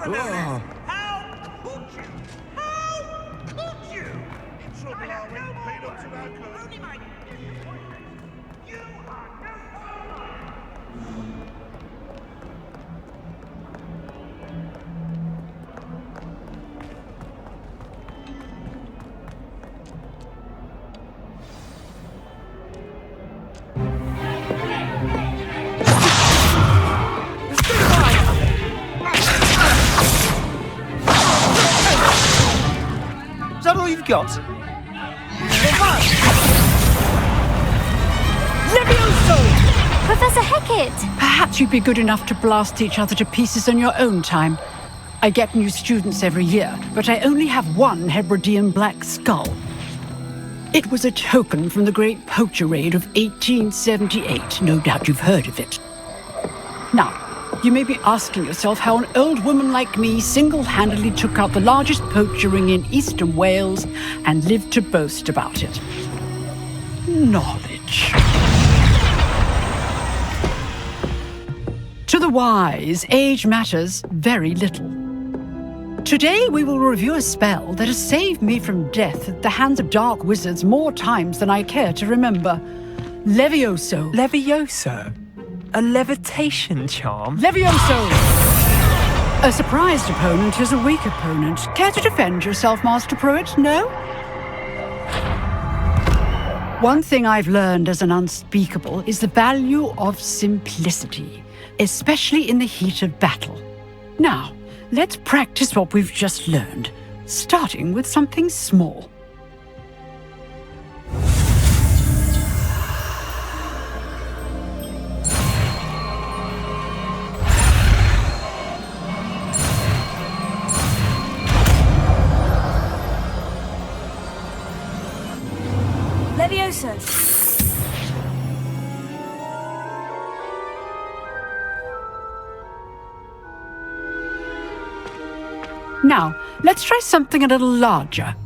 never know this. How could you? How could you? In trouble, are we? Peanuts and our code. Only my... You are no... Is that all you've got? Levioso! Professor Hecat! Perhaps you'd be good enough to blast each other to pieces on your own time. I get new students every year, but I only have one Hebridean black skull. It was a token from the Great Poacher Raid of 1878. No doubt you've heard of it. Now, you may be asking yourself how an old woman like me single-handedly took out the largest poacher ring in eastern Wales and lived to boast about it. Knowledge. To the wise, age matters very little. Today we will review a spell that has saved me from death at the hands of dark wizards more times than I care to remember. Levioso. Levioso? A levitation charm? Levioso! A surprised opponent is a weak opponent. Care to defend yourself, Master Pruitt? No? One thing I've learned as an unspeakable is the value of simplicity, especially in the heat of battle. Now, let's practice what we've just learned, starting with something small. Levioso! Now, let's try something a little larger.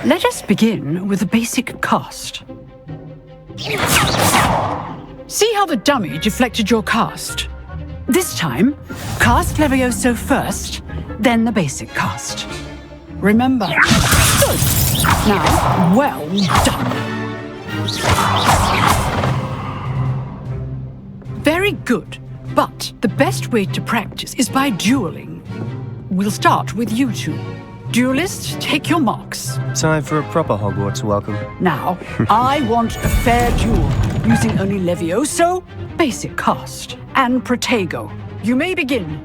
Let us begin with the basic cast. See how the dummy deflected your cast? This time, cast Levioso first, then the basic cast. Remember. Good. Now, well done. Very good. But the best way to practice is by dueling. We'll start with you two. Duelists, take your marks. Time for a proper Hogwarts welcome. Now, I want a fair duel, using only Levioso, basic cast, and Protego. You may begin.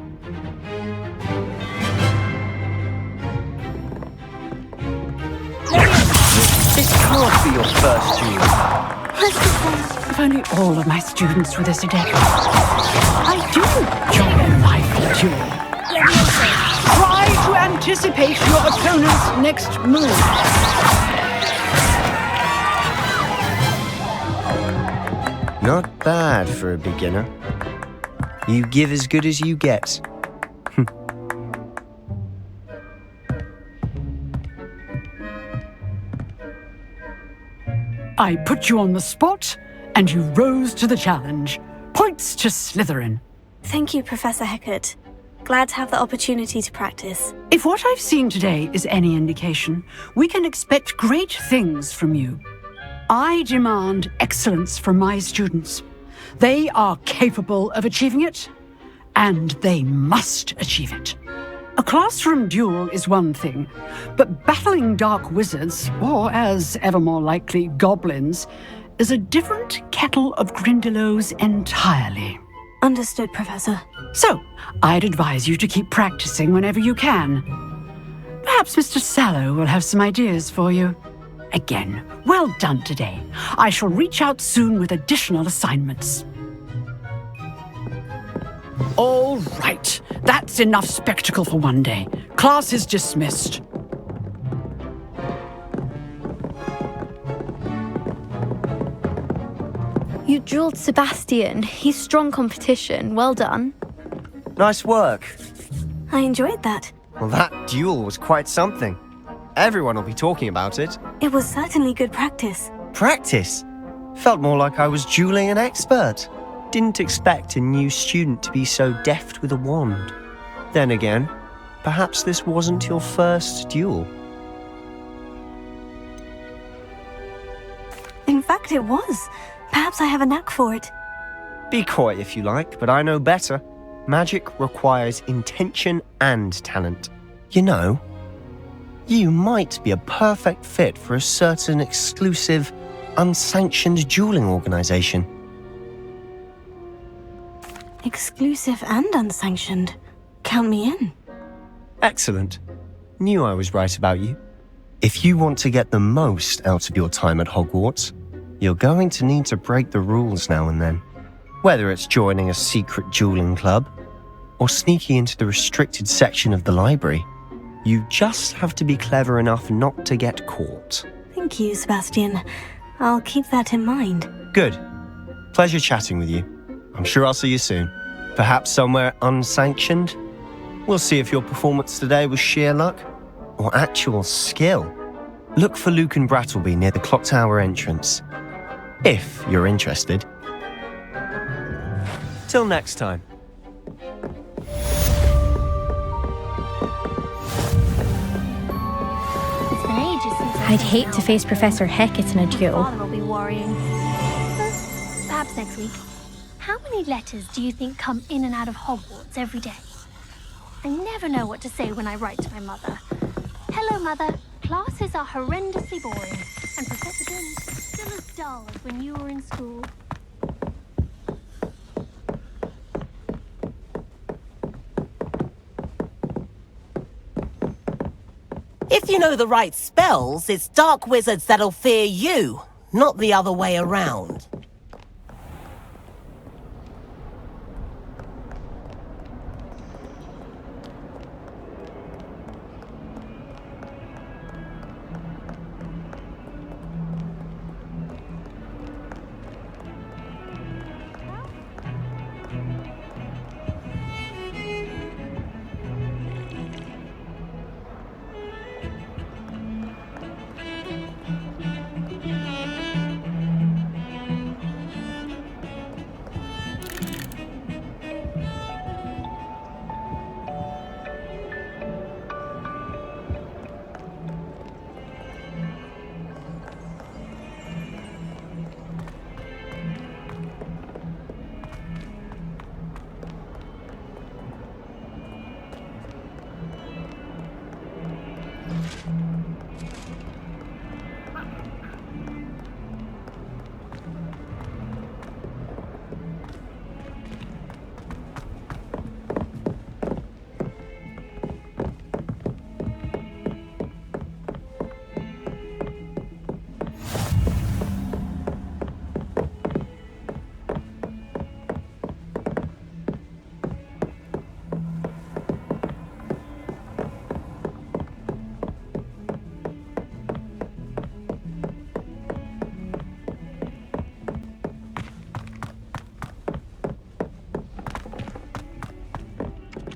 This can't be your first duel. If only all of my students were this adept. I do enjoy a lively duel. Try to anticipate your opponent's next move. Not bad for a beginner. You give as good as you get. I put you on the spot, and you rose to the challenge. Points to Slytherin. Thank you, Professor Hecat. Glad to have the opportunity to practice. If what I've seen today is any indication, we can expect great things from you. I demand excellence from my students. They are capable of achieving it, and they must achieve it. A classroom duel is one thing, but battling dark wizards, or as ever more likely, goblins, is a different kettle of Grindylows entirely. Understood, Professor. So, I'd advise you to keep practicing whenever you can. Perhaps Mr. Sallow will have some ideas for you. Again, well done today. I shall reach out soon with additional assignments. All right, that's enough spectacle for one day. Class is dismissed. You drilled Sebastian. He's strong competition. Well done. Nice work. I enjoyed that. Well, that duel was quite something. Everyone will be talking about it. It was certainly good practice. Practice? Felt more like I was dueling an expert. Didn't expect a new student to be so deft with a wand. Then again, perhaps this wasn't your first duel. In fact, it was. Perhaps I have a knack for it. Be coy if you like, but I know better. Magic requires intention and talent. You know, you might be a perfect fit for a certain exclusive, unsanctioned dueling organization. Exclusive and unsanctioned. Count me in. Excellent. Knew I was right about you. If you want to get the most out of your time at Hogwarts, you're going to need to break the rules now and then. Whether it's joining a secret dueling club or sneaking into the restricted section of the library, you just have to be clever enough not to get caught. Thank you, Sebastian. I'll keep that in mind. Good. Pleasure chatting with you. I'm sure I'll see you soon. Perhaps somewhere unsanctioned? We'll see if your performance today was sheer luck or actual skill. Look for Luke and Brattleby near the clock tower entrance, if you're interested. Till next time. It's been ages since I'd hate to face Professor Hecat in a duel. Father will be worrying. Perhaps next week. How many letters do you think come in and out of Hogwarts every day? I never know what to say when I write to my mother. Hello, Mother. Classes are horrendously boring, and Professor Jones still as dull as when you were in school. If you know the right spells, it's dark wizards that'll fear you, not the other way around.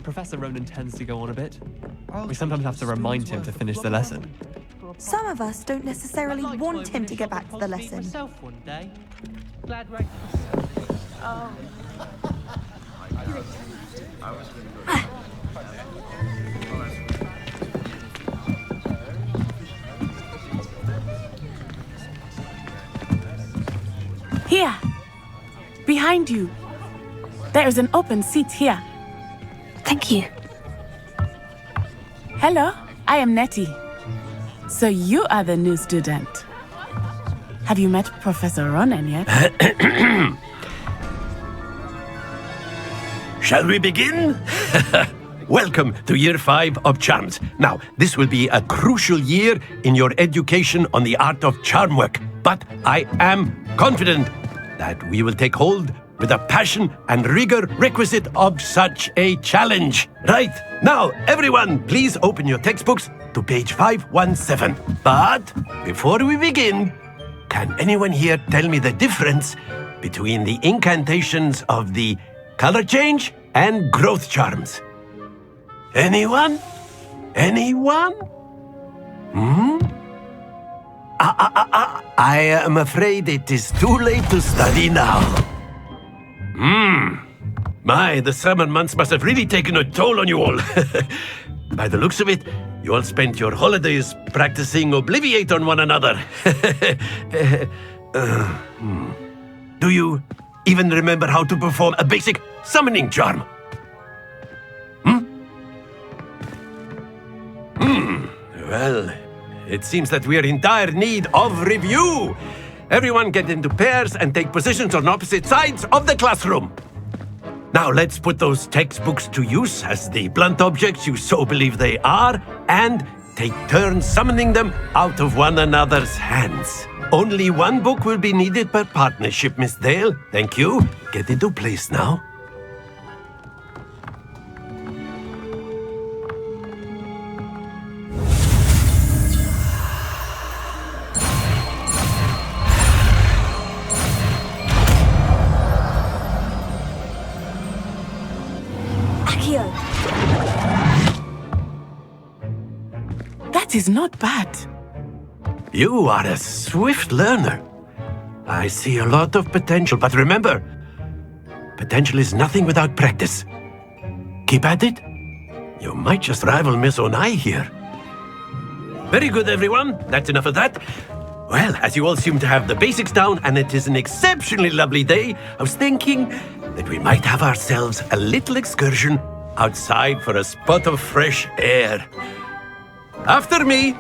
Professor Ronan tends to go on a bit. We sometimes have to remind him to finish the lesson. Some of us don't necessarily want him to get back to the lesson. Here, behind you. There is an open seat here. Thank you. Hello, I am Nettie. So you are the new student. Have you met Professor Ronan yet? Shall we begin? Welcome to Year 5 of Charms. Now, this will be a crucial year in your education on the art of charm work. But I am confident that we will take hold with the passion and rigor requisite of such a challenge. Right, now, everyone, please open your textbooks to page 517. But before we begin, can anyone here tell me the difference between the incantations of the color change and growth charms. Anyone? Anyone? I am afraid it is too late to study now. My, the summer months must have really taken a toll on you all. By the looks of it, you all spent your holidays practicing Obliviate on one another. Do you even remember how to perform a basic summoning charm? Well, it seems that we are in dire need of review. Everyone get into pairs and take positions on opposite sides of the classroom. Now let's put those textbooks to use as the blunt objects you so believe they are, and take turns summoning them out of one another's hands. Only one book will be needed per partnership, Miss Dale. Thank you. Get into place now. That is not bad. You are a swift learner. I see a lot of potential, but remember, potential is nothing without practice. Keep at it. You might just rival Miss Onai here. Very good, everyone. That's enough of that. Well, as you all seem to have the basics down, and it is an exceptionally lovely day, I was thinking that we might have ourselves a little excursion outside for a spot of fresh air. After me.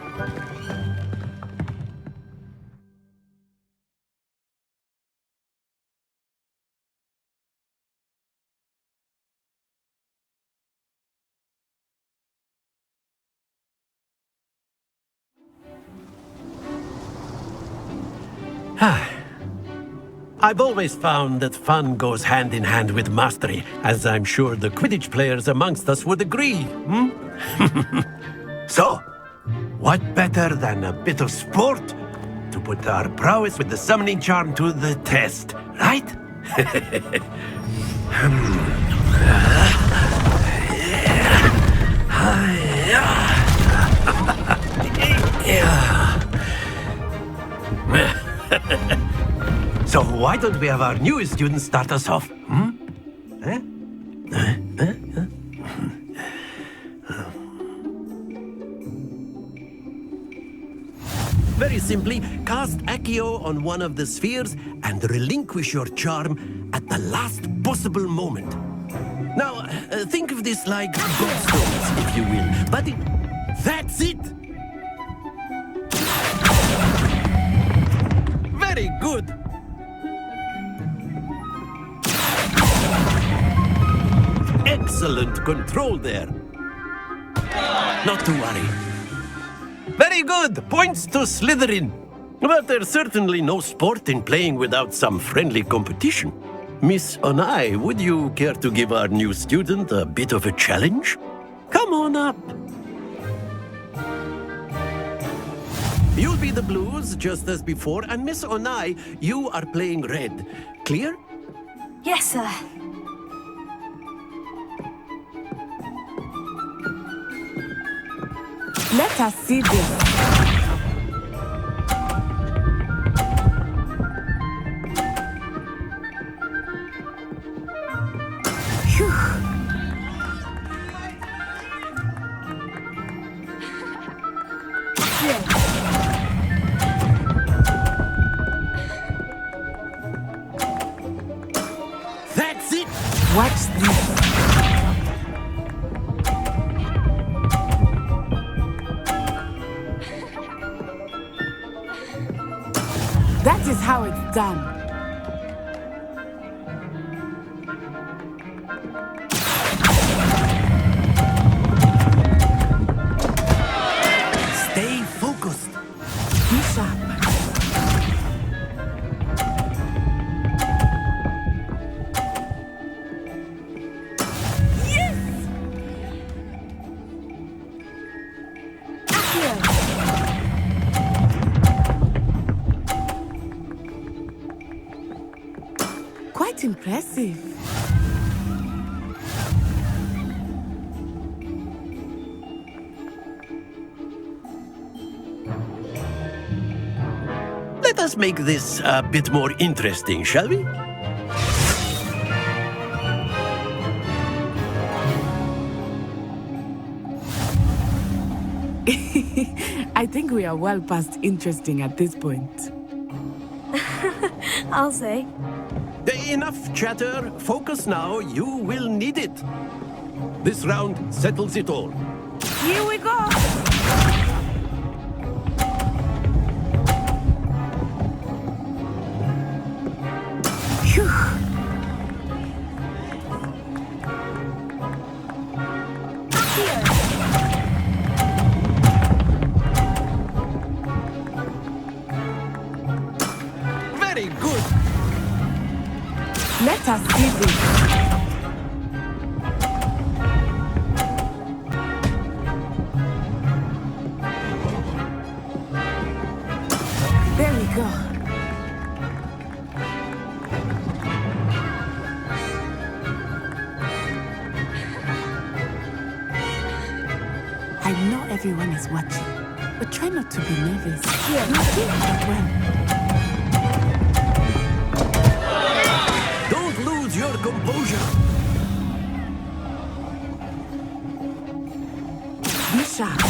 I've always found that fun goes hand in hand with mastery, as I'm sure the Quidditch players amongst us would agree. So, what better than a bit of sport to put our prowess with the summoning charm to the test, right? So why don't we have our newest student start us off? Very simply, cast Accio on one of the spheres and relinquish your charm at the last possible moment. Now, think of this like gobstones, if you will. But that's it! Very good! Excellent control there. Not to worry. Very good! Points to Slytherin. But there's certainly no sport in playing without some friendly competition. Miss Onai, would you care to give our new student a bit of a challenge? Come on up. You'll be the blues, just as before, and Miss Onai, you are playing red. Clear? Yes, sir. Let us see this. Phew. That's it! Watch this. That is how it's done. Stay focused. Be sharp. Quite impressive. Let us make this a bit more interesting, shall we? I think we are well past interesting at this point. I'll say. Enough chatter. Focus now. You will need it. This round settles it all. Here we go! Phew. Very good. Let us see this. There we go. I know everyone is watching, but try not to be nervous. Here, you did that well. Don't lose your composure. Be sharp.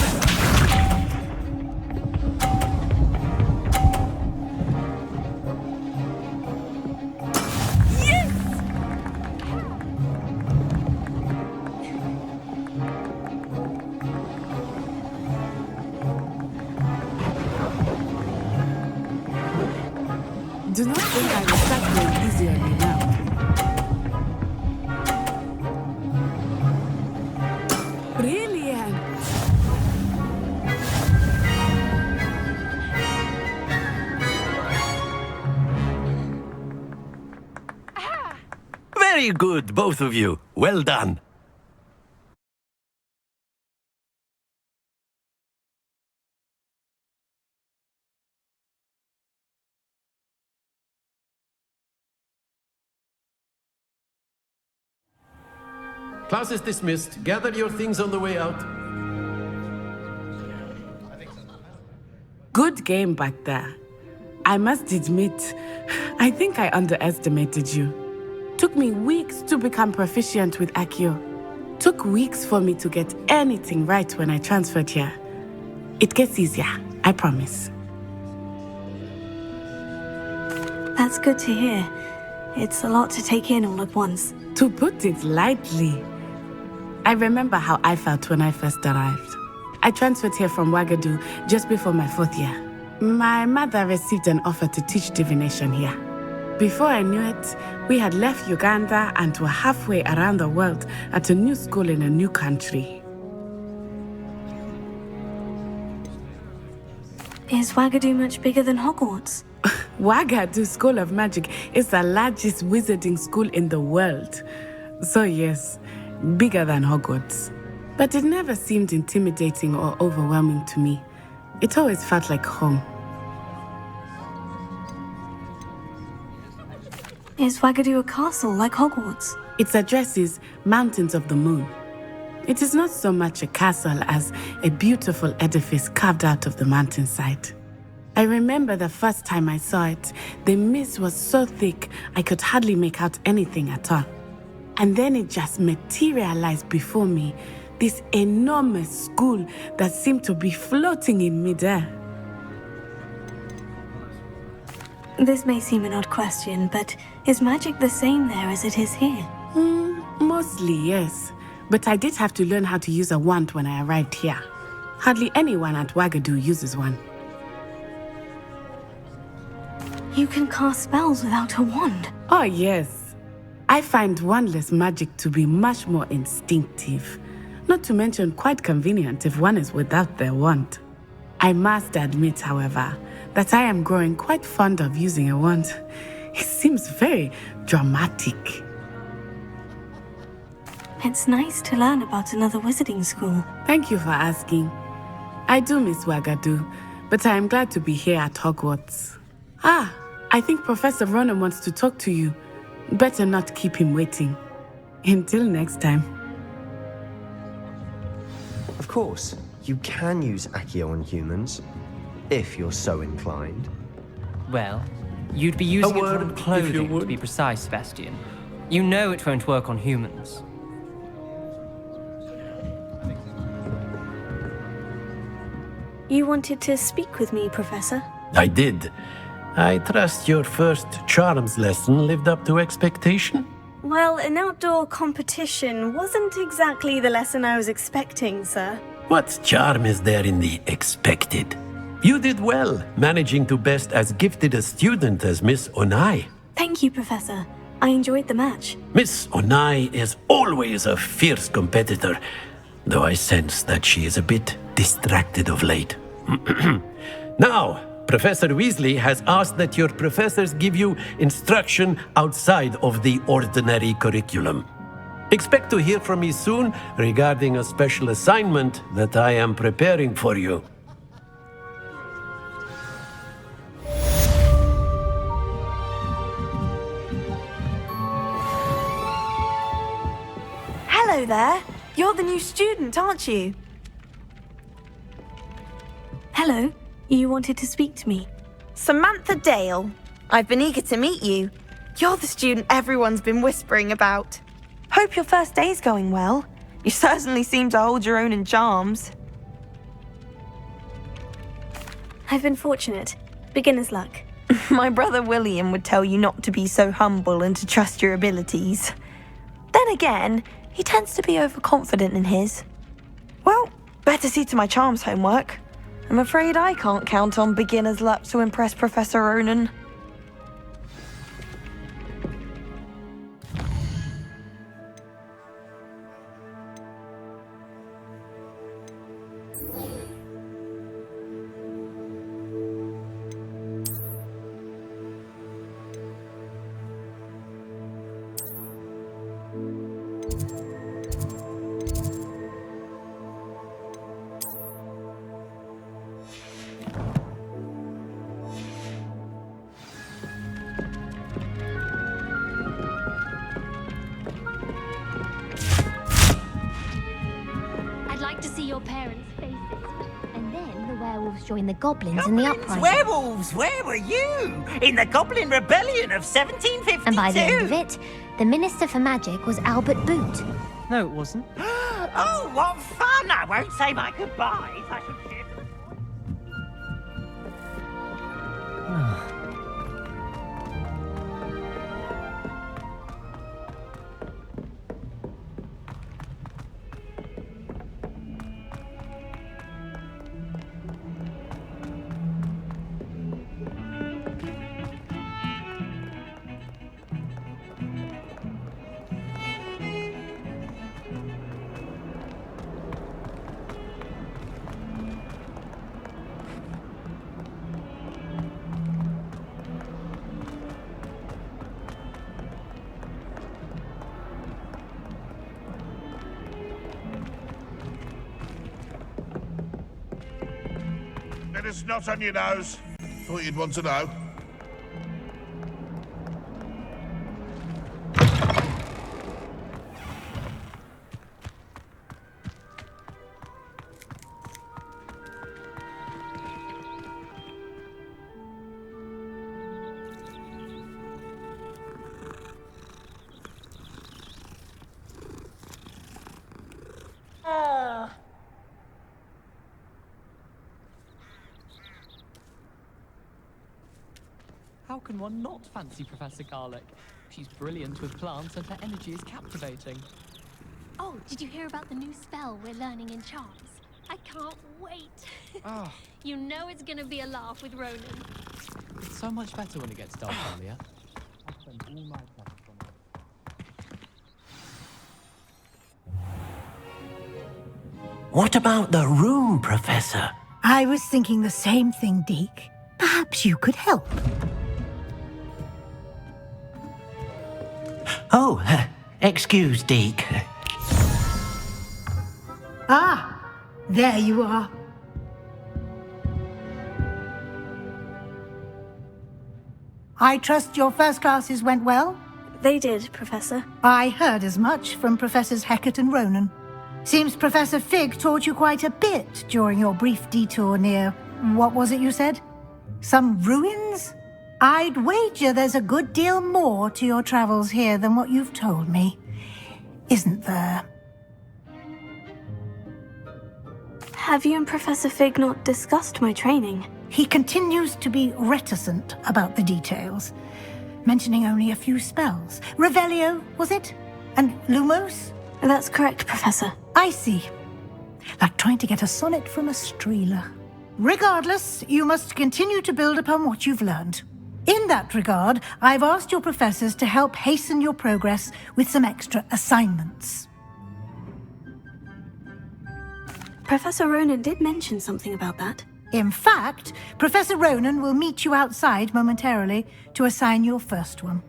Do not think I will start going easy on you now. Brilliant! Very good, both of you. Well done. Class is dismissed. Gather your things on the way out. Good game back there. I must admit, I think I underestimated you. Took me weeks to become proficient with Accio. Took weeks for me to get anything right when I transferred here. It gets easier, I promise. That's good to hear. It's a lot to take in all at once. To put it lightly, I remember how I felt when I first arrived. I transferred here from Ouagadougou just before my 4th year. My mother received an offer to teach divination here. Before I knew it, we had left Uganda and were halfway around the world at a new school in a new country. Is Ouagadougou much bigger than Hogwarts? Ouagadougou School of Magic is the largest wizarding school in the world. So yes, bigger than Hogwarts. But it never seemed intimidating or overwhelming to me. It always felt like home. Is Ouagadougou a castle like Hogwarts? Its address is Mountains of the Moon. It is not so much a castle as a beautiful edifice carved out of the mountainside. I remember the first time I saw it, the mist was so thick I could hardly make out anything at all. And then it just materialized before me, this enormous school that seemed to be floating in midair. This may seem an odd question, but is magic the same there as it is here? Mostly, yes. But I did have to learn how to use a wand when I arrived here. Hardly anyone at Ouagadougou uses one. You can cast spells without a wand? Oh, yes. I find wandless magic to be much more instinctive. Not to mention quite convenient if one is without their wand. I must admit, however, that I am growing quite fond of using a wand. It seems very dramatic. It's nice to learn about another wizarding school. Thank you for asking. I do miss Ouagadougou, but I am glad to be here at Hogwarts. I think Professor Ronan wants to talk to you. Better not keep him waiting. Until next time. Of course, you can use Accio on humans, if you're so inclined. Well, you'd be using it on clothing, to be precise, Sebastian. You know it won't work on humans. You wanted to speak with me, Professor? I did. I trust your first charms lesson lived up to expectation? Well, an outdoor competition wasn't exactly the lesson I was expecting, sir. What charm is there in the expected? You did well, managing to best as gifted a student as Miss Onai. Thank you, Professor. I enjoyed the match. Miss Onai is always a fierce competitor, though I sense that she is a bit distracted of late. Now, Professor Weasley has asked that your professors give you instruction outside of the ordinary curriculum. Expect to hear from me soon regarding a special assignment that I am preparing for you. Hello there. You're the new student, aren't you? Hello. You wanted to speak to me? Samantha Dale. I've been eager to meet you. You're the student everyone's been whispering about. Hope your first day's going well. You certainly seem to hold your own in charms. I've been fortunate. Beginner's luck. My brother William would tell you not to be so humble and to trust your abilities. Then again, he tends to be overconfident in his. Well, better see to my charms homework. I'm afraid I can't count on beginner's luck to impress Professor Ronan. Your parents' faces. And then the werewolves joined the goblins in the uprising. Werewolves, where were you? In the Goblin Rebellion of 1752? And by the end of it, the Minister for Magic was Albert Boot. No, it wasn't. Oh, what fun! I won't say my goodbyes. I should cheer for the... Bit of snot on your nose. Thought you'd want to know. How can one not fancy Professor Garlick? She's brilliant with plants and her energy is captivating. Oh, did you hear about the new spell we're learning in charms? I can't wait. Oh. You know it's gonna be a laugh with Ronan. It's so much better when it gets dark earlier. What about the room, Professor? I was thinking the same thing, Deke. Perhaps you could help. Oh, excuse, Deke. Ah, there you are. I trust your first classes went well? They did, Professor. I heard as much from Professors Hecat and Ronan. Seems Professor Fig taught you quite a bit during your brief detour near... what was it you said? Some ruins? I'd wager there's a good deal more to your travels here than what you've told me. Isn't there? Have you and Professor Fig not discussed my training? He continues to be reticent about the details, mentioning only a few spells. Revelio, was it? And Lumos? That's correct, Professor. I see. Like trying to get a sonnet from a streeler. Regardless, you must continue to build upon what you've learned. In that regard, I've asked your professors to help hasten your progress with some extra assignments. Professor Ronan did mention something about that. In fact, Professor Ronan will meet you outside momentarily to assign your first one.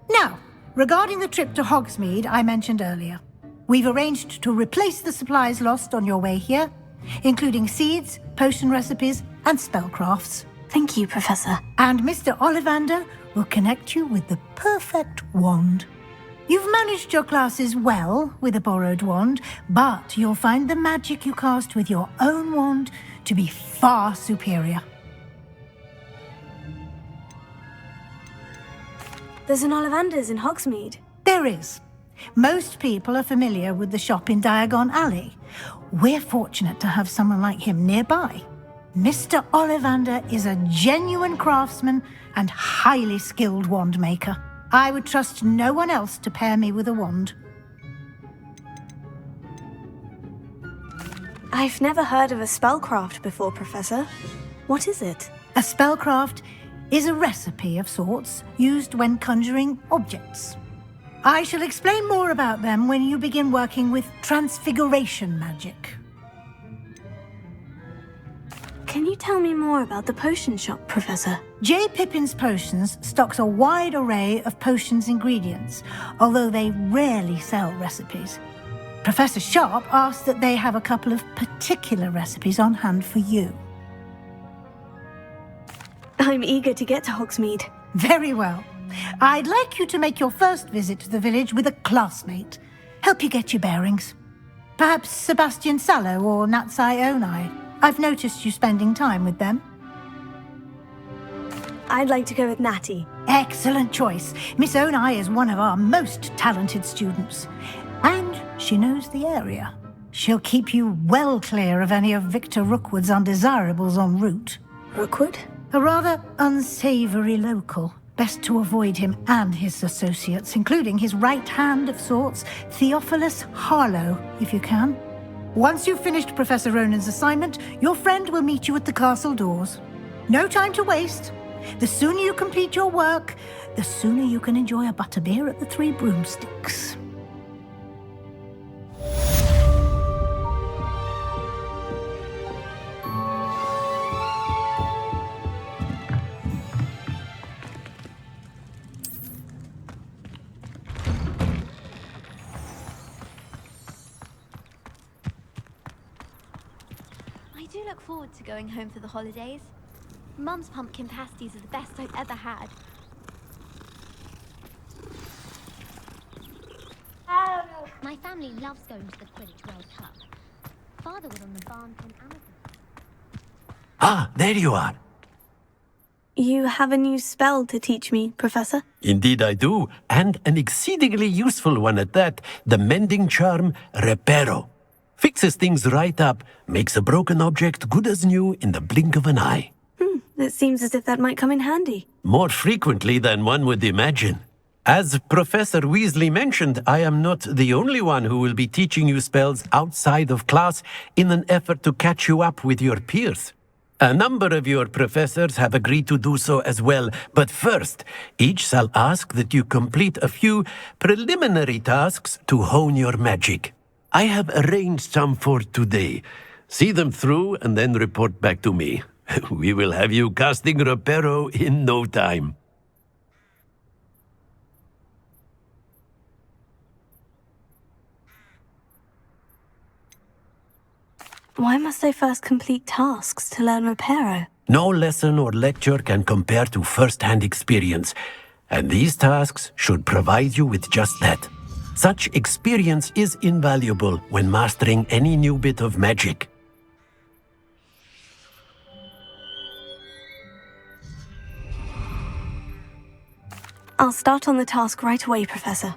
Now, regarding the trip to Hogsmeade I mentioned earlier, we've arranged to replace the supplies lost on your way here, including seeds, potion recipes, and spellcrafts. Thank you, Professor. And Mr. Ollivander will connect you with the perfect wand. You've managed your classes well with a borrowed wand, but you'll find the magic you cast with your own wand to be far superior. There's an Ollivander's in Hogsmeade. There is. Most people are familiar with the shop in Diagon Alley. We're fortunate to have someone like him nearby. Mr. Ollivander is a genuine craftsman and highly skilled wand maker. I would trust no one else to pair me with a wand. I've never heard of a spellcraft before, Professor. What is it? A spellcraft is a recipe of sorts used when conjuring objects. I shall explain more about them when you begin working with transfiguration magic. Can you tell me more about the potion shop, Professor? J. Pippin's Potions stocks a wide array of potions ingredients, although they rarely sell recipes. Professor Sharp asked that they have a couple of particular recipes on hand for you. I'm eager to get to Hogsmeade. Very well. I'd like you to make your first visit to the village with a classmate. Help you get your bearings. Perhaps Sebastian Sallow or Natsai Onai. I've noticed you spending time with them. I'd like to go with Natty. Excellent choice. Miss Onai is one of our most talented students. And she knows the area. She'll keep you well clear of any of Victor Rookwood's undesirables en route. Rookwood? A rather unsavoury local. Best to avoid him and his associates, including his right hand of sorts, Theophilus Harlow, if you can. Once you've finished Professor Ronan's assignment, your friend will meet you at the castle doors. No time to waste. The sooner you complete your work, the sooner you can enjoy a butterbeer at the Three Broomsticks. I do look forward to going home for the holidays. Mum's pumpkin pasties are the best I've ever had. My family loves going to the Quidditch World Cup. Father was on the barn from Amazon. Ah, there you are. You have a new spell to teach me, Professor? Indeed I do, and an exceedingly useful one at that. The mending charm, Reparo. Fixes things right up, makes a broken object good as new in the blink of an eye. It seems as if that might come in handy. More frequently than one would imagine. As Professor Weasley mentioned, I am not the only one who will be teaching you spells outside of class in an effort to catch you up with your peers. A number of your professors have agreed to do so as well, but first, each shall ask that you complete a few preliminary tasks to hone your magic. I have arranged some for today. See them through and then report back to me. We will have you casting Reparo in no time. Why must I first complete tasks to learn Reparo? No lesson or lecture can compare to first-hand experience. And these tasks should provide you with just that. Such experience is invaluable when mastering any new bit of magic. I'll start on the task right away, Professor.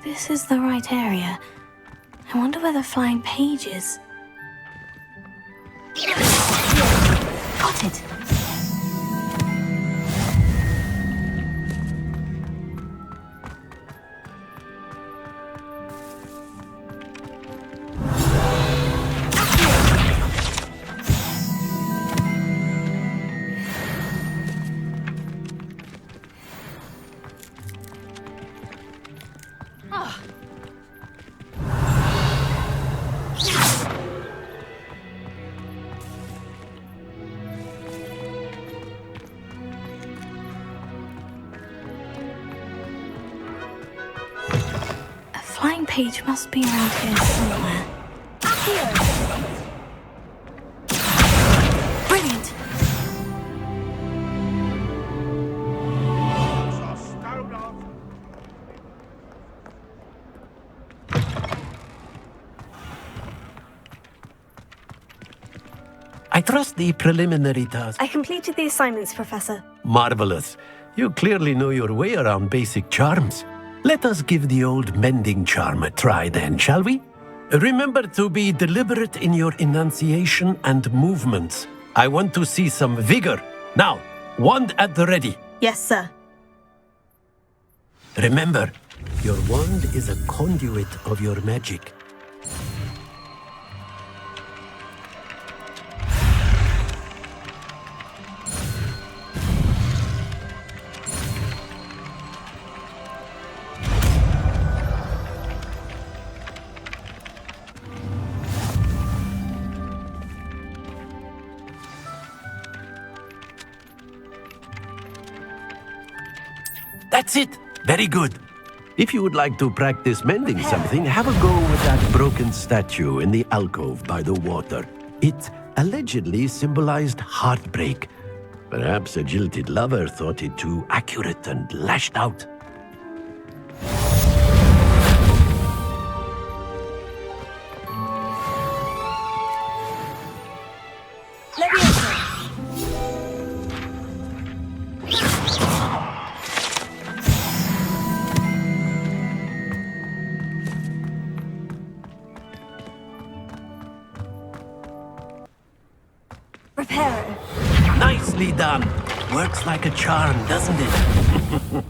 This is the right area. I wonder where the flying page is. Got it! Flying page must be around here somewhere. Here! Brilliant! I trust the preliminary task. I completed the assignments, Professor. Marvelous. You clearly know your way around basic charms. Let us give the old mending charm a try then, shall we? Remember to be deliberate in your enunciation and movements. I want to see some vigor. Now, wand at the ready. Yes, sir. Remember, your wand is a conduit of your magic. That's it. Very good. If you would like to practice mending something, have a go with that broken statue in the alcove by the water. It allegedly symbolized heartbreak. Perhaps a jilted lover thought it too accurate and lashed out. Reparo. Nicely done. Works like a charm, doesn't it?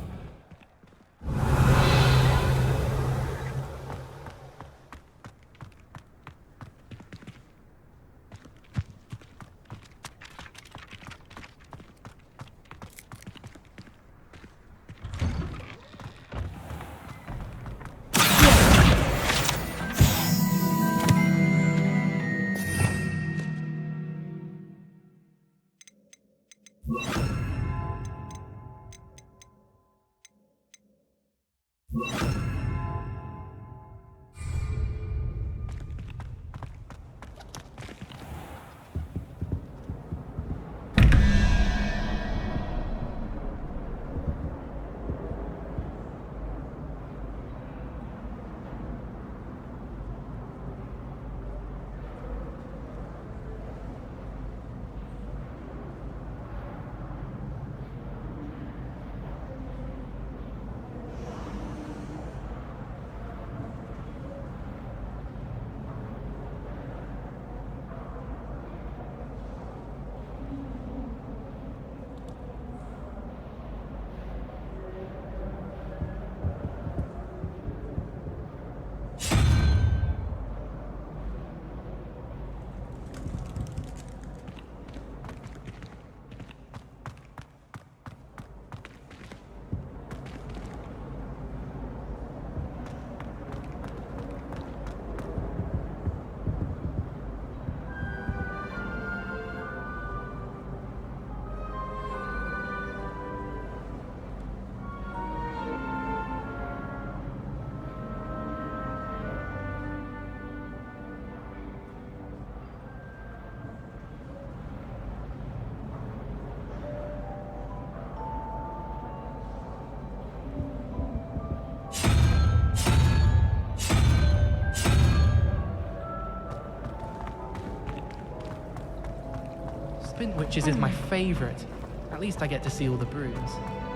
open, which is my favourite. At least I get to see all the brooms,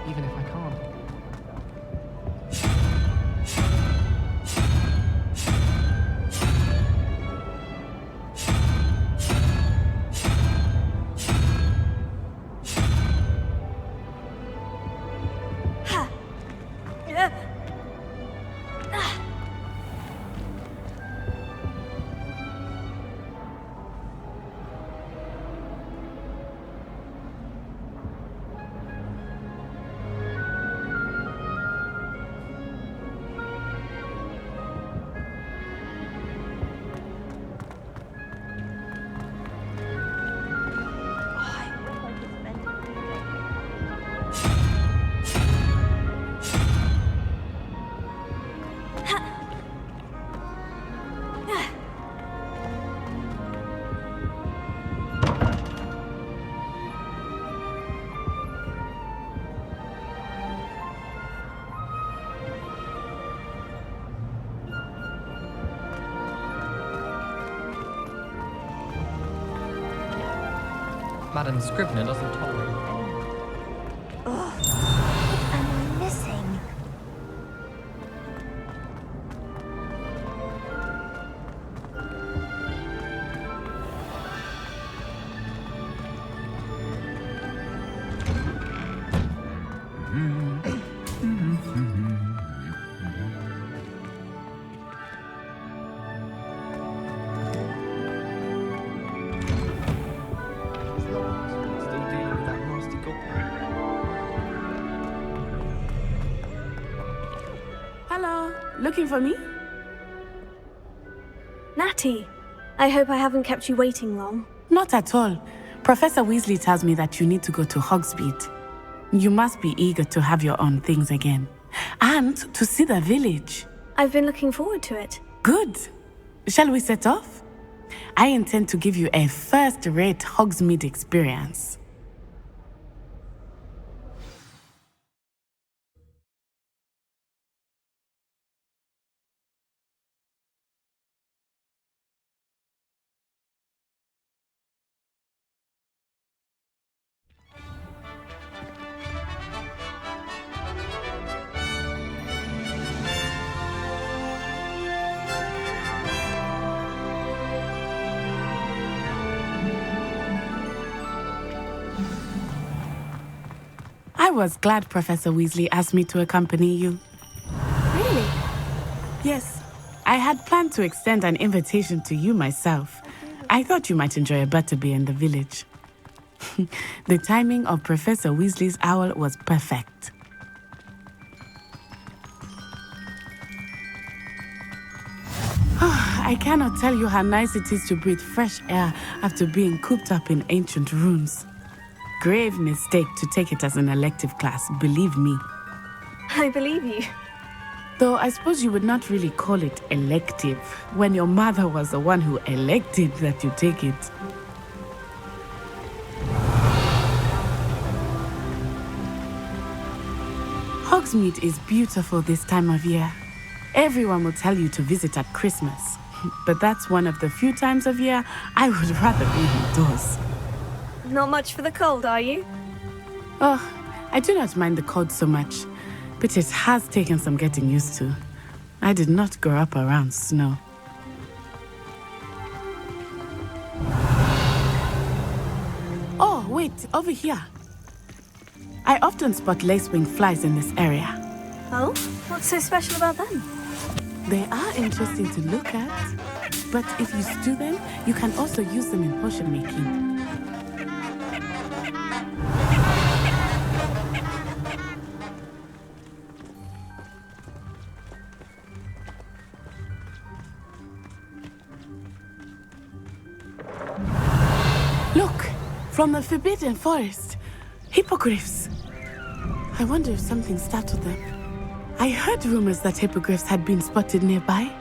even if I can't. Madam Scrivener doesn't tolerate Ugh, what am I missing? Still dealing with that nasty goblin. Hello, looking for me? Natty, I hope I haven't kept you waiting long. Not at all. Professor Weasley tells me that you need to go to Hogsmeade. You must be eager to have your own things again. And to see the village. I've been looking forward to it. Good. Shall we set off? I intend to give you a first-rate Hogsmeade experience. I was glad Professor Weasley asked me to accompany you. Really? Yes. I had planned to extend an invitation to you myself. I thought you might enjoy a butterbeer in the village. The timing of Professor Weasley's owl was perfect. I cannot tell you how nice it is to breathe fresh air after being cooped up in ancient rooms. Grave mistake to take it as an elective class, believe me. I believe you. Though I suppose you would not really call it elective when your mother was the one who elected that you take it. Hogsmeade is beautiful this time of year. Everyone will tell you to visit at Christmas, but that's one of the few times of year I would rather be indoors. Not much for the cold, are you? Oh, I do not mind the cold so much, but it has taken some getting used to. I did not grow up around snow. Oh, wait, over here. I often spot lacewing flies in this area. Oh? What's so special about them? They are interesting to look at, but if you stew them, you can also use them in potion making. Look, from the Forbidden Forest, hippogriffs. I wonder if something startled them. I heard rumors that hippogriffs had been spotted nearby.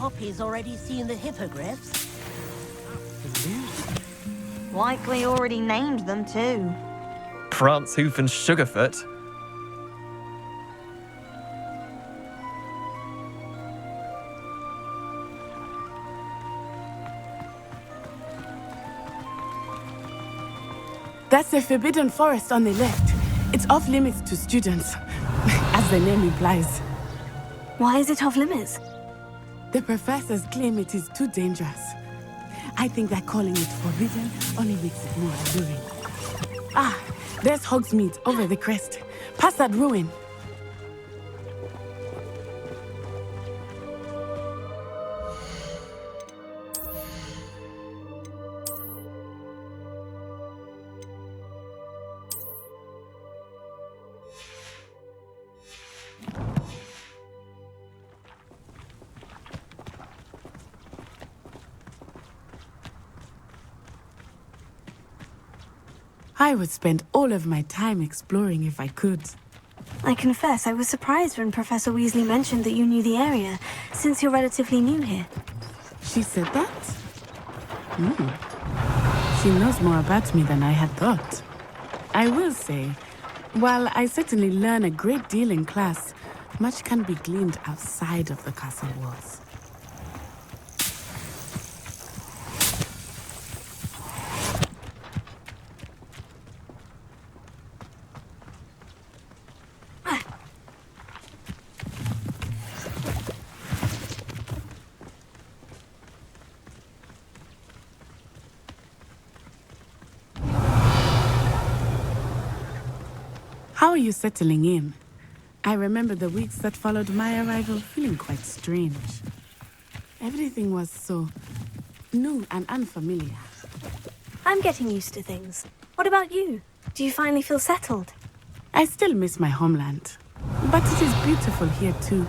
Poppy's already seen the hippogriffs. Likely already named them too. Prance, Hoof, and Sugarfoot. That's the Forbidden Forest on the left. It's off limits to students, as the name implies. Why is it off limits? The professors claim it is too dangerous. I think that calling it forbidden only makes it more alluring. Ah, there's Hogsmeade over the crest. Past that ruin. I would spend all of my time exploring if I could. I confess I was surprised when Professor Weasley mentioned that you knew the area, since you're relatively new here. She said that? She knows more about me than I had thought. I will say, while I certainly learn a great deal in class, much can be gleaned outside of the castle walls. How are you settling in? I remember the weeks that followed my arrival feeling quite strange. Everything was so new and unfamiliar. I'm getting used to things. What about you? Do you finally feel settled? I still miss my homeland, but it is beautiful here too.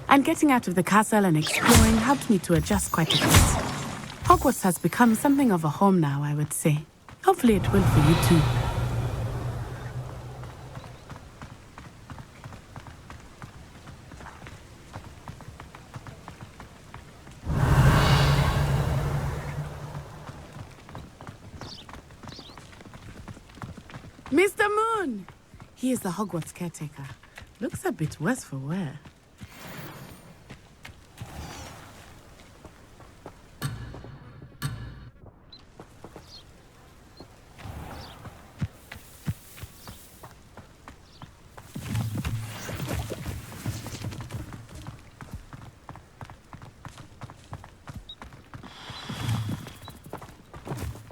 And getting out of the castle and exploring helped me to adjust quite a bit. Hogwarts has become something of a home now, I would say. Hopefully it will for you too. Mr. Moon! He is the Hogwarts caretaker. Looks a bit worse for wear.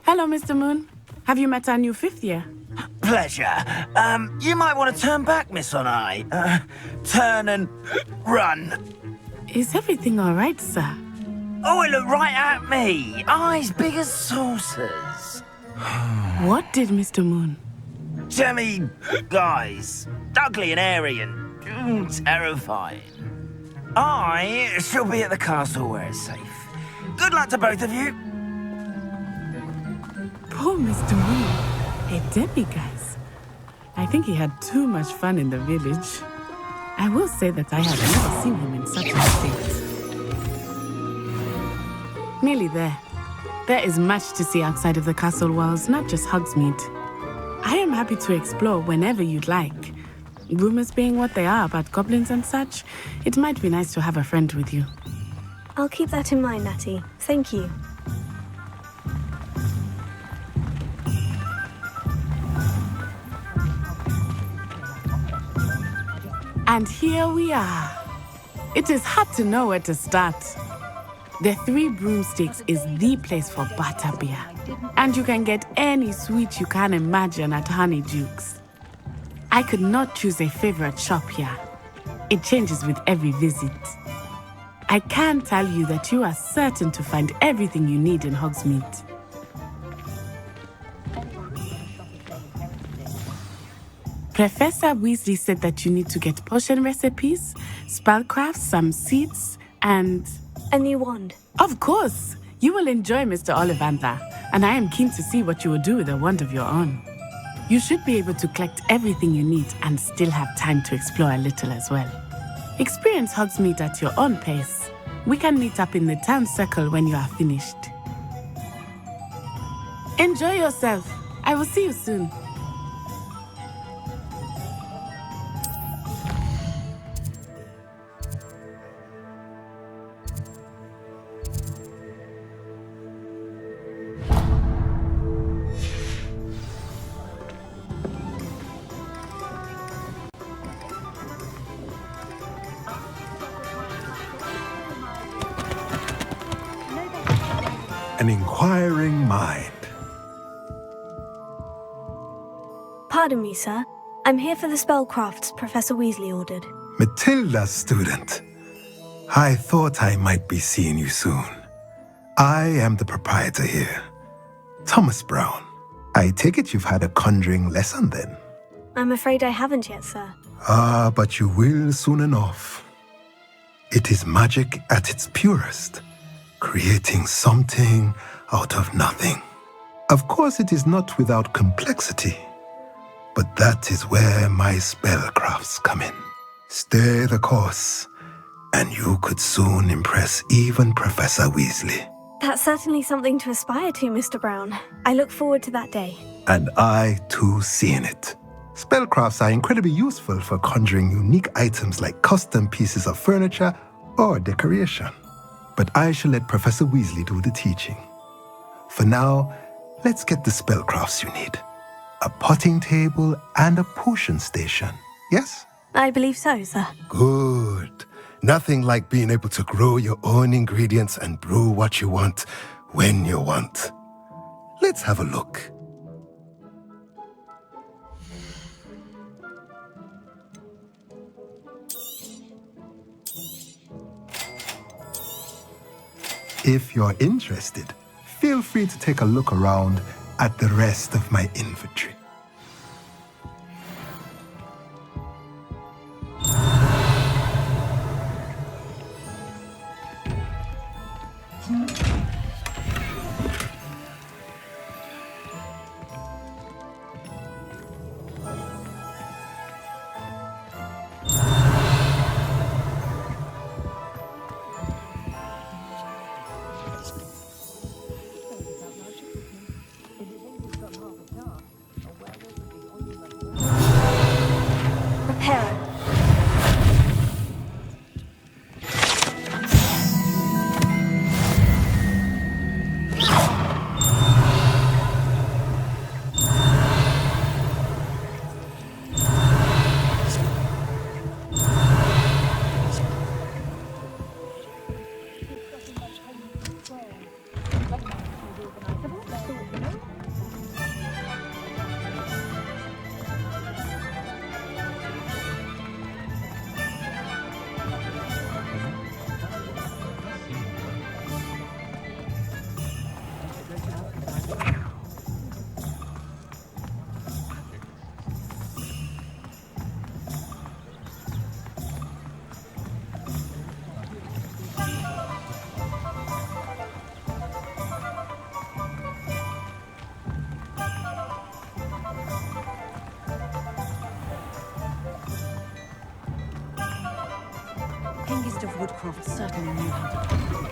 Hello, Mr. Moon. Have you met our new fifth year? Pleasure. You might want to turn back, Miss On-Eye. Turn and run. Is everything all right, sir? Oh, it looked right at me. Eyes big as saucers. What did Mr. Moon? Jemmy guys. Ugly and airy and terrifying. I shall be at the castle where it's safe. Good luck to both of you. Poor Mr. Moon. A demiguise. I think he had too much fun in the village. I will say that I have never seen him in such a state. Nearly there. There is much to see outside of the castle walls, not just Hogsmeade. I am happy to explore whenever you'd like. Rumors being what they are about goblins and such, it might be nice to have a friend with you. I'll keep that in mind, Natty. Thank you. And here we are. It is hard to know where to start. The Three Broomsticks is the place for butterbeer. And you can get any sweet you can imagine at Honeydukes. I could not choose a favorite shop here. It changes with every visit. I can tell you that you are certain to find everything you need in Hogsmeade. Professor Weasley said that you need to get potion recipes, spellcrafts, some seeds, and... a new wand. Of course! You will enjoy Mr. Ollivander, and I am keen to see what you will do with a wand of your own. You should be able to collect everything you need and still have time to explore a little as well. Experience Hogsmeade at your own pace. We can meet up in the town circle when you are finished. Enjoy yourself. I will see you soon. An inquiring mind. Pardon me, sir. I'm here for the spellcrafts Professor Weasley ordered. Matilda's student. I thought I might be seeing you soon. I am the proprietor here, Thomas Brown. I take it you've had a conjuring lesson then? I'm afraid I haven't yet, sir. Ah, but you will soon enough. It is magic at its purest, creating something out of nothing. Of course, it is not without complexity, but that is where my spellcrafts come in. Stay the course, and you could soon impress even Professor Weasley. That's certainly something to aspire to, Mr. Brown. I look forward to that day. And I, too, seeing it. Spellcrafts are incredibly useful for conjuring unique items like custom pieces of furniture or decoration. But I shall let Professor Weasley do the teaching. For now, let's get the spellcrafts you need. A potting table and a potion station, yes? I believe so, sir. Good. Nothing like being able to grow your own ingredients and brew what you want, when you want. Let's have a look. If you're interested, feel free to take a look around at the rest of my inventory. Youngest of Woodcroft certainly knew how to do it.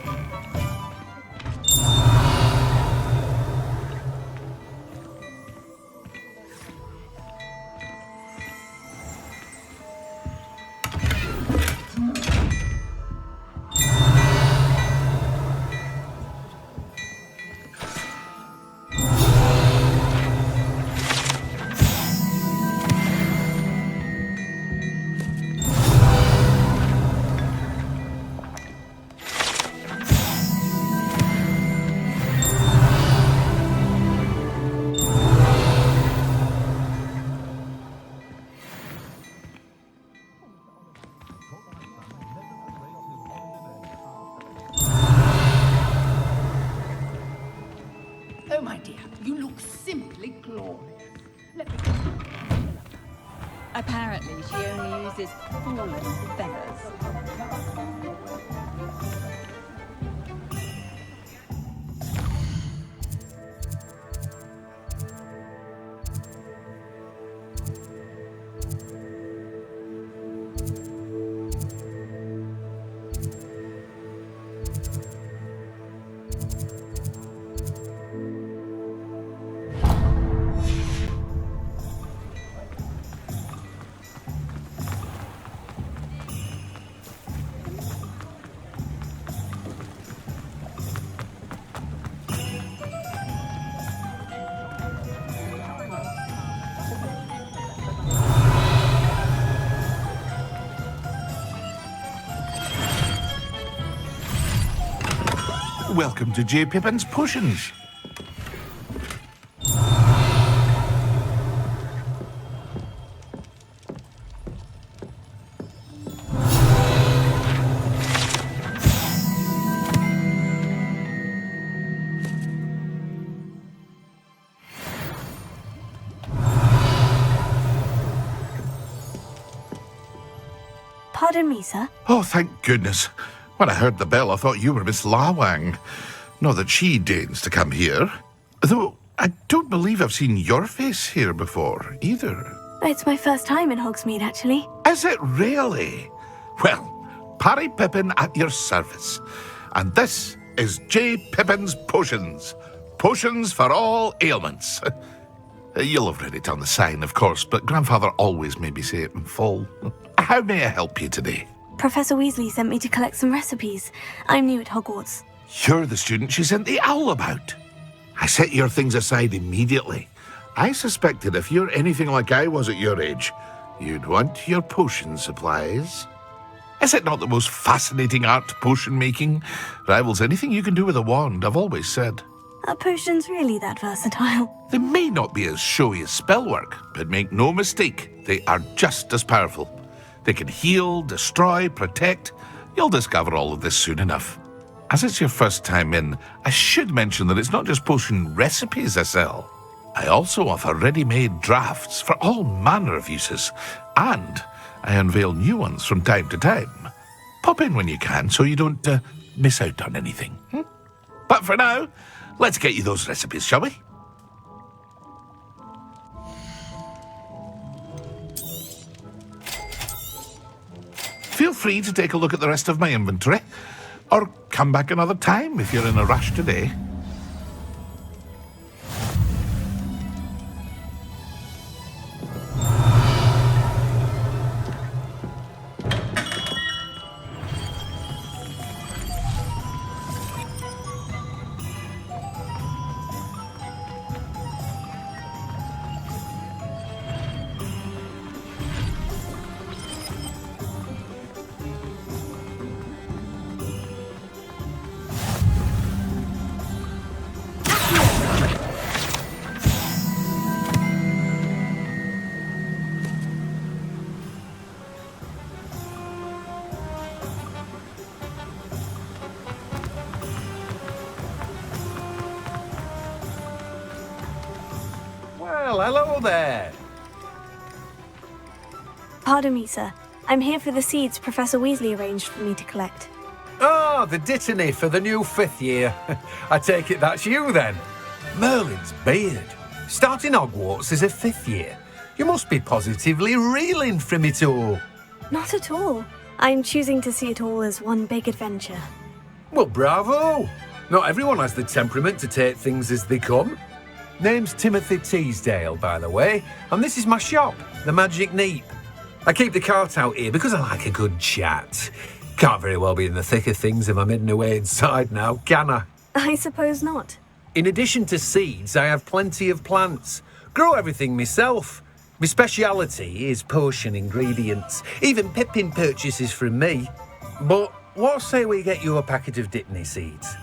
Oh, my dear, you look simply glorious. Let me... Apparently, she only uses fallen feathers. welcome to J. Pippin's Potions. Pardon me, sir. Oh, thank goodness. When I heard the bell, I thought you were Miss Lawang. Not that she deigns to come here. Though, I don't believe I've seen your face here before, either. It's my first time in Hogsmeade, actually. Is it really? Well, Parry Pippin at your service. And this is J. Pippin's Potions. Potions for all ailments. You'll have read it on the sign, of course, but Grandfather always made me say it in full. How may I help you today? Professor Weasley sent me to collect some recipes. I'm new at Hogwarts. You're the student she sent the owl about. I set your things aside immediately. I suspected if you're anything like I was at your age, you'd want your potion supplies. Is it not the most fascinating art, potion making? Rivals anything you can do with a wand, I've always said. Are potions really that versatile? They may not be as showy as spellwork, but make no mistake, they are just as powerful. They can heal, destroy, protect. You'll discover all of this soon enough. As it's your first time in, I should mention that it's not just potion recipes I sell. I also offer ready-made drafts for all manner of uses, and I unveil new ones from time to time. Pop in when you can so you don't miss out on anything. But for now, let's get you those recipes, shall we? Feel free to take a look at the rest of my inventory, or come back another time if you're in a rush today. Well, hello there. Pardon me, sir. I'm here for the seeds Professor Weasley arranged for me to collect. Oh, the dittany for the new 5th year. I take it that's you then. Merlin's beard. Starting Hogwarts as a 5th year. You must be positively reeling from it all. Not at all. I'm choosing to see it all as one big adventure. Well, bravo. Not everyone has the temperament to take things as they come. Name's Timothy Teasdale, by the way, and this is my shop, the Magic Neep. I keep the cart out here because I like a good chat. Can't very well be in the thick of things if I'm hidden away inside now, can I? I suppose not. In addition to seeds, I have plenty of plants. Grow everything myself. My speciality is potion ingredients. Even Pippin purchases from me. But what say we get you a packet of Dittany seeds?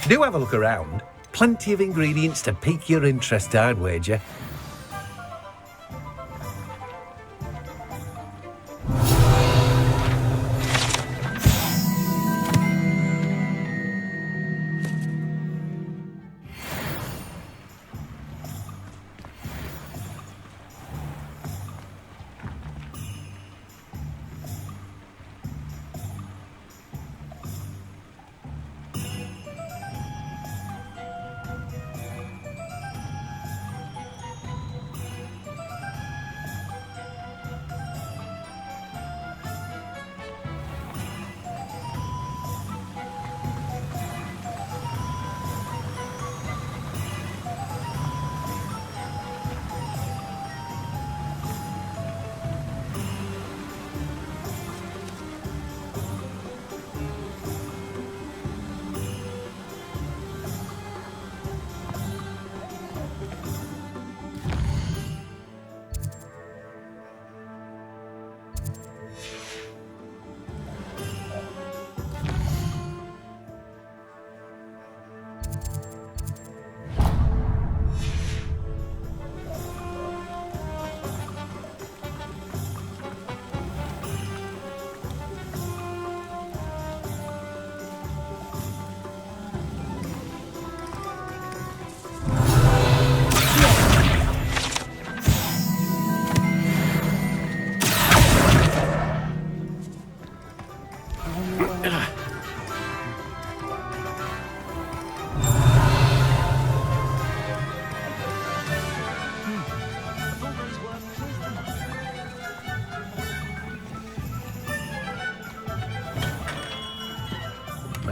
Do have a look around. Plenty of ingredients to pique your interest, I'd wager.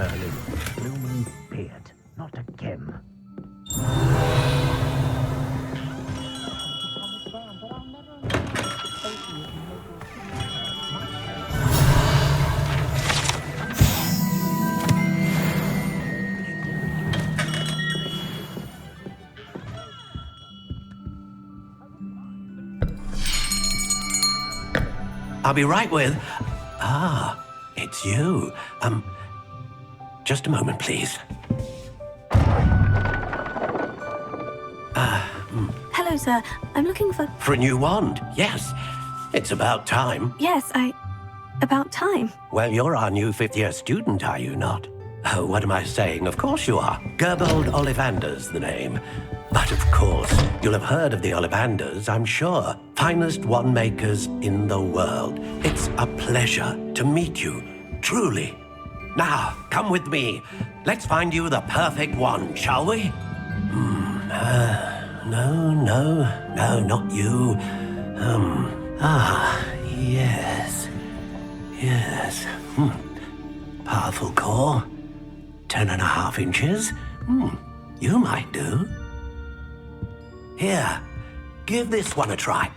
Merlin. Blooming beard. Not again. I'll be right with... Ah, it's you. Just a moment, please. Hello, sir. I'm looking for... For a new wand, yes. It's about time. Yes, about time. Well, you're our new fifth-year student, are you not? Oh, what am I saying? Of course you are. Gerbold Ollivander's the name. But of course, you'll have heard of the Ollivanders, I'm sure. Finest wand makers in the world. It's a pleasure to meet you, truly. Now, come with me. Let's find you the perfect wand, shall we? No, not you. Yes. Powerful core. 10.5 inches. You might do. Here, give this one a try.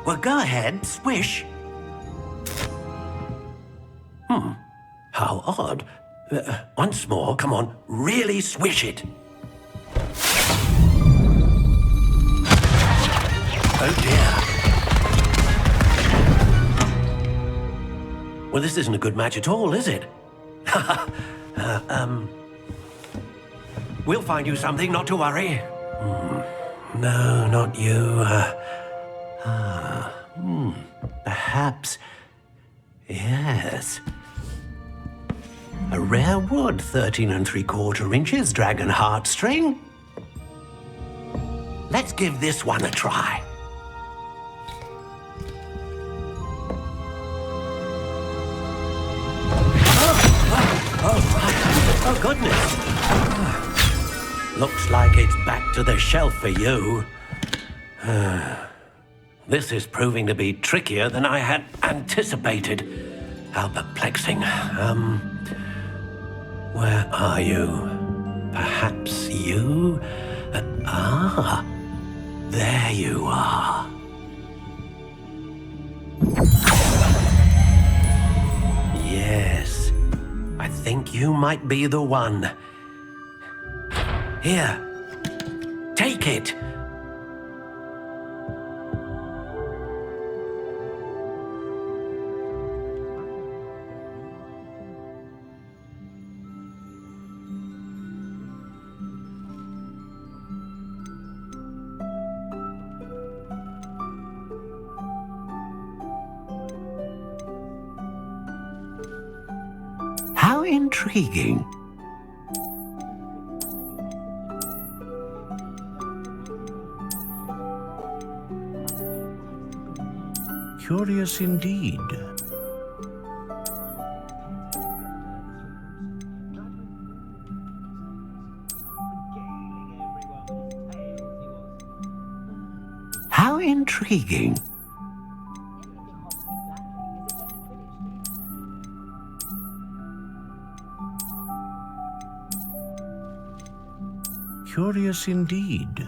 Well, go ahead, swish. How odd. Once more, come on, really swish it. Oh dear. Well, this isn't a good match at all, is it? We'll find you something, not to worry. No, not you. Perhaps. Yes. A rare wood, 13 3/4 inches, dragon heartstring. Let's give this one a try. Oh, goodness. Looks like it's back to the shelf for you. This is proving to be trickier than I had anticipated. How perplexing. Where are you? Perhaps you? There you are. Yes, I think you might be the one. Here, take it. How intriguing. Curious indeed. How intriguing. Curious indeed.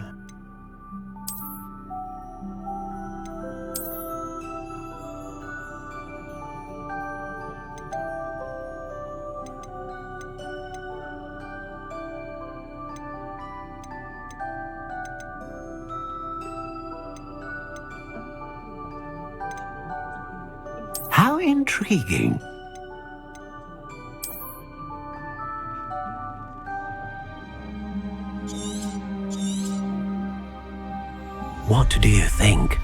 How intriguing. What do you think?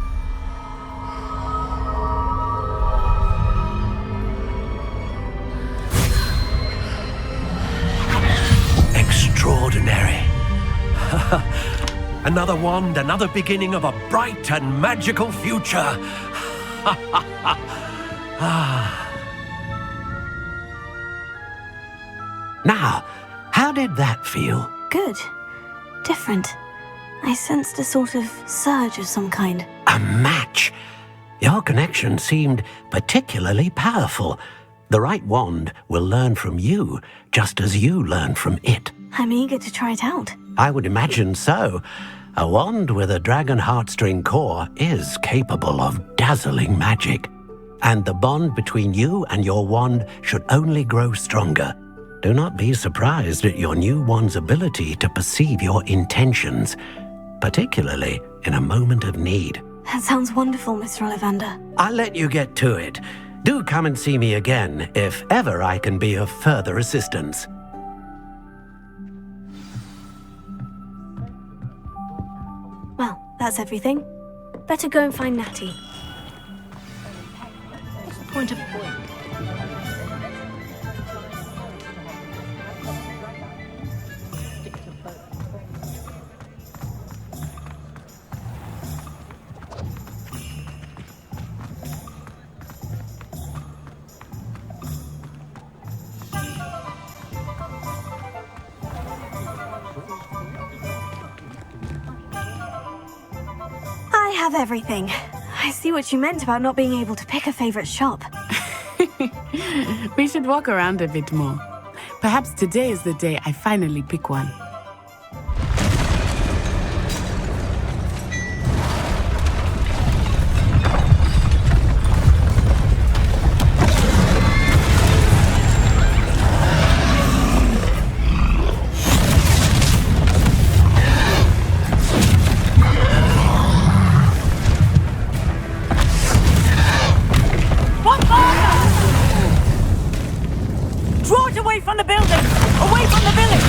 Extraordinary. Another wand, another beginning of a bright and magical future. Now, how did that feel? Good. Different. I sensed a sort of surge of some kind. A match? Your connection seemed particularly powerful. The right wand will learn from you, just as you learn from it. I'm eager to try it out. I would imagine so. A wand with a dragon heartstring core is capable of dazzling magic. And the bond between you and your wand should only grow stronger. Do not be surprised at your new wand's ability to perceive your intentions, particularly in a moment of need. That sounds wonderful, Mr. Ollivander. I'll let you get to it. Do come and see me again if ever I can be of further assistance. Well, that's everything. Better go and find Natty. What's the point of... I have everything. I see what you meant about not being able to pick a favorite shop. We should walk around a bit more. Perhaps today is the day I finally pick one. From the building! Away from the village!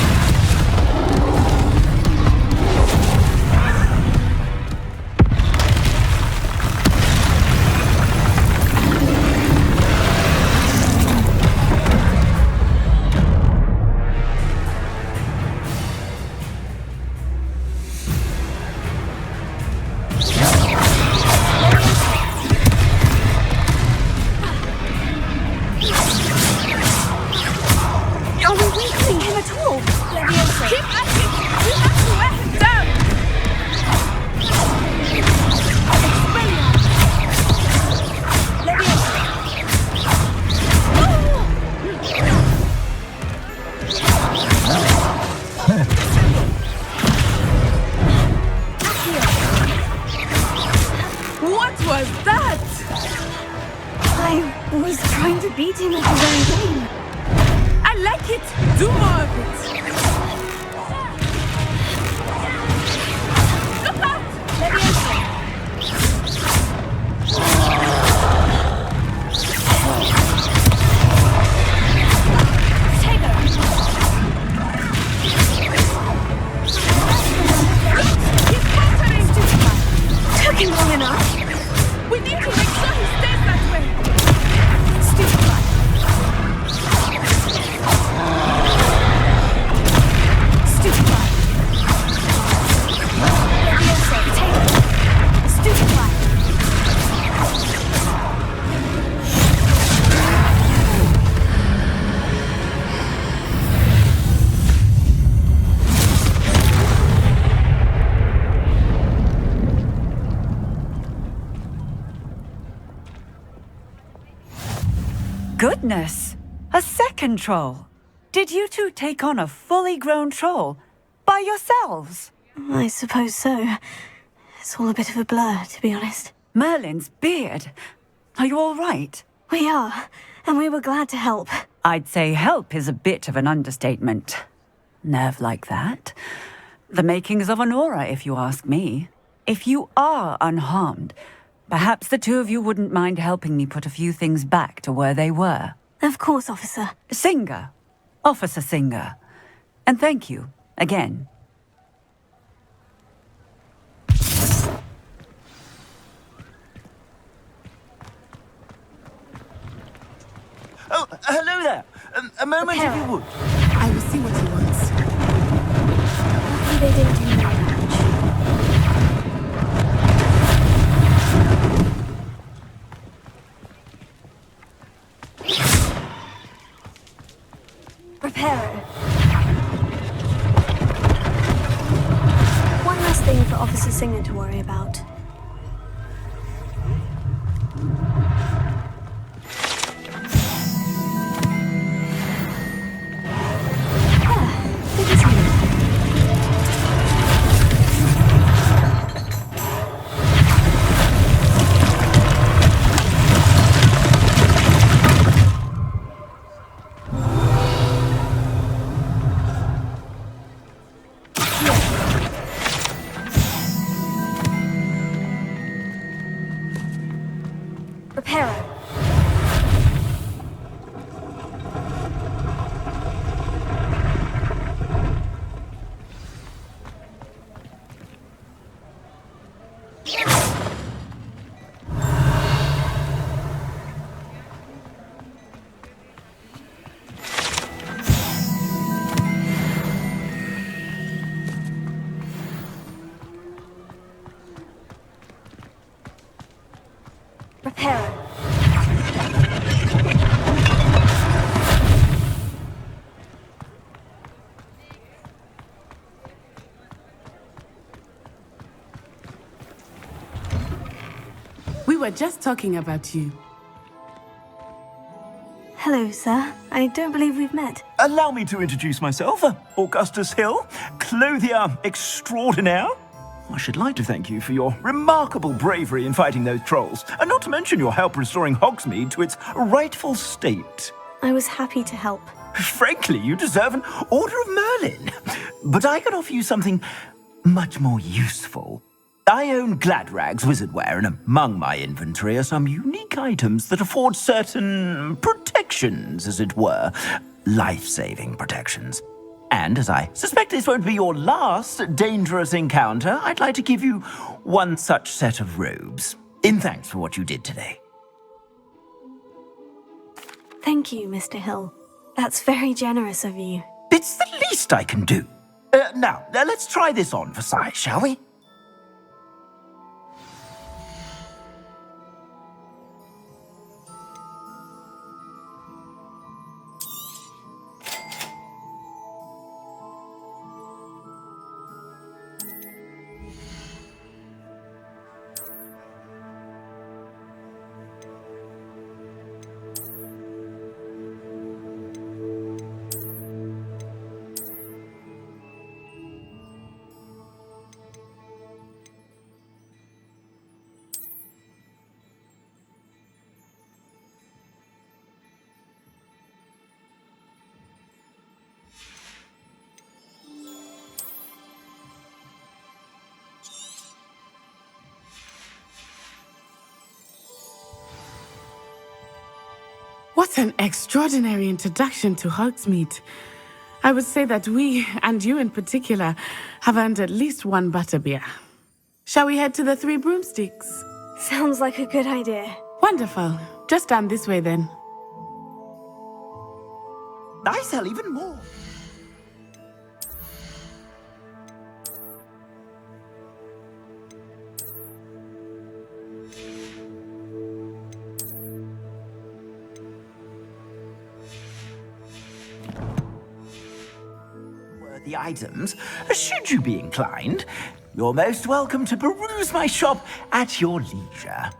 Goodness! A second troll! Did you two take on a fully grown troll? By yourselves? I suppose so. It's all a bit of a blur, to be honest. Merlin's beard. Are you all right? We are, and we were glad to help. I'd say help is a bit of an understatement. Nerve like that. The makings of an aura, if you ask me. If you are unharmed, perhaps the two of you wouldn't mind helping me put a few things back to where they were. Of course, Officer. Singer. Officer Singer. And thank you, again. Oh, hello there. A moment, if you would. I will see what he wants. They didn't do much. Reparo. One last thing for Officer Singer to worry about. Hera. We were just talking about you. Hello, sir. I don't believe we've met. Allow me to introduce myself, Augustus Hill, clothier extraordinaire. I should like to thank you for your remarkable bravery in fighting those trolls, and not to mention your help restoring Hogsmeade to its rightful state. I was happy to help. Frankly, you deserve an Order of Merlin. But I can offer you something much more useful. I own Gladrag's wizardware, and among my inventory are some unique items that afford certain protections, as it were. Life-saving protections. And as I suspect this won't be your last dangerous encounter, I'd like to give you one such set of robes, in thanks for what you did today. Thank you, Mr. Hill. That's very generous of you. It's the least I can do. Now, let's try this on for size, shall we? What an extraordinary introduction to Hogsmeade. I would say that we, and you in particular, have earned at least one butterbeer. Shall we head to the Three Broomsticks? Sounds like a good idea. Wonderful. Just down this way then. I sell even more. The items, should you be inclined, you're most welcome to peruse my shop at your leisure.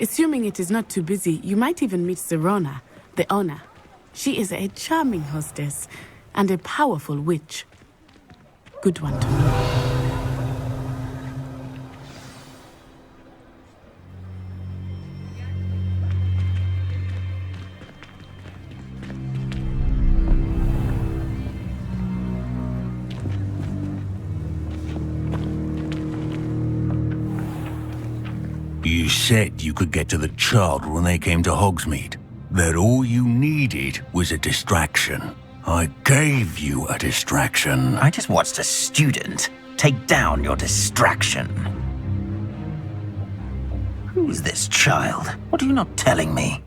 Assuming it is not too busy, you might even meet Sirona, the owner. She is a charming hostess and a powerful witch. Good one to know. You said you could get to the child when they came to Hogsmeade. That all you needed was a distraction. I gave you a distraction. I just watched a student take down your distraction. Who's this child? What are you not telling me?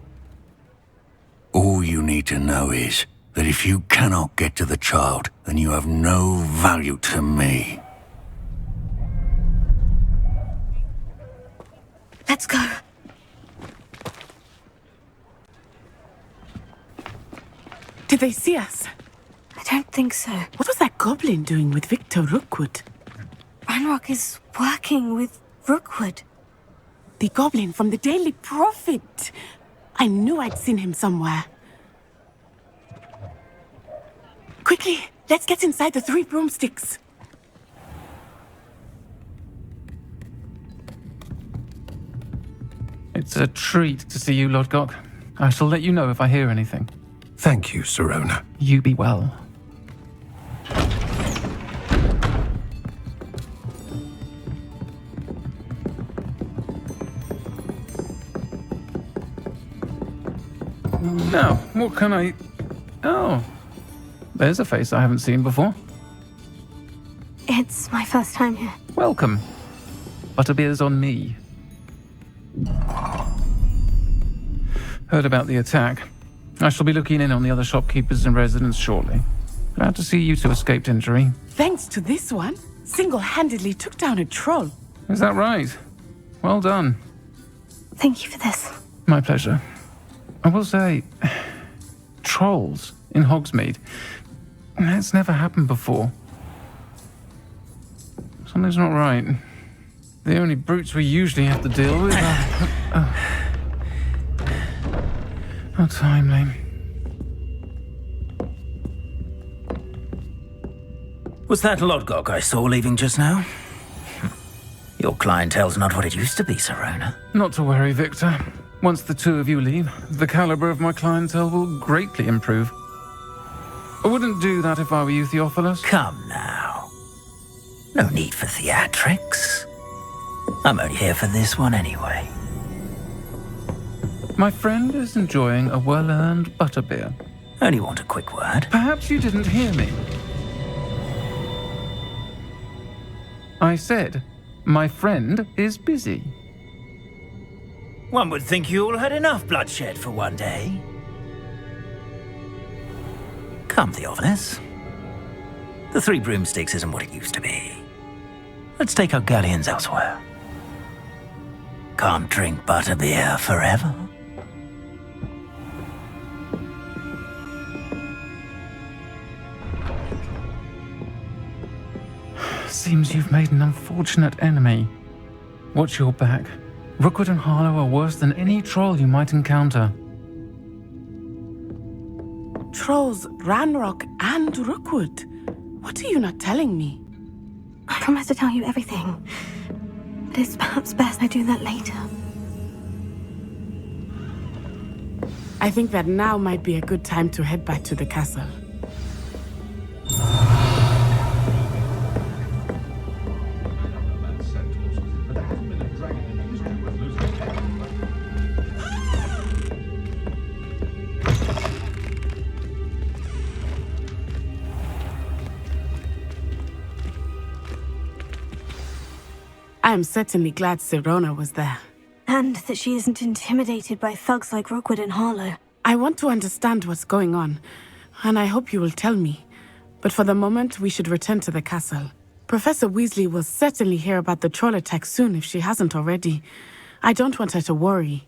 All you need to know is that if you cannot get to the child, then you have no value to me. Let's go. Did they see us? I don't think so. What was that goblin doing with Victor Rookwood? Ranrock is working with Rookwood. The goblin from the Daily Prophet. I knew I'd seen him somewhere. Quickly, let's get inside the 3 broomsticks. It's a treat to see you, Lodgok. I shall let you know if I hear anything. Thank you, Sirona. You be well. Now, what can I... Oh, there's a face I haven't seen before. It's my first time here. Welcome. Butterbeer's on me. Heard about the attack. I shall be looking in on the other shopkeepers and residents shortly. Glad to see you two escaped injury. Thanks to this one, single-handedly took down a troll. Is that right? Well done. Thank you for this. My pleasure. I will say, trolls in Hogsmeade. That's never happened before. Something's not right. The only brutes we usually have to deal with are... How timely. Was that Lodgok I saw leaving just now? Your clientele's not what it used to be, Sirona. Not to worry, Victor. Once the two of you leave, the caliber of my clientele will greatly improve. I wouldn't do that if I were you, Theophilus. Come now. No need for theatrics. I'm only here for this one anyway. My friend is enjoying a well-earned butterbeer. Only want a quick word. Perhaps you didn't hear me. I said, my friend is busy. One would think you all had enough bloodshed for one day. Come, Theophilus. The 3 broomsticks isn't what it used to be. Let's take our galleons elsewhere. Can't drink butterbeer forever. Seems you've made an unfortunate enemy. Watch your back. Rookwood and Harlow are worse than any troll you might encounter. Trolls, Ranrock, and Rookwood. What are you not telling me? I promise to tell you everything. But it's perhaps best I do that later. I think that now might be a good time to head back to the castle. I am certainly glad Sirona was there. And that she isn't intimidated by thugs like Rookwood and Harlow. I want to understand what's going on, and I hope you will tell me. But for the moment, we should return to the castle. Professor Weasley will certainly hear about the troll attack soon if she hasn't already. I don't want her to worry.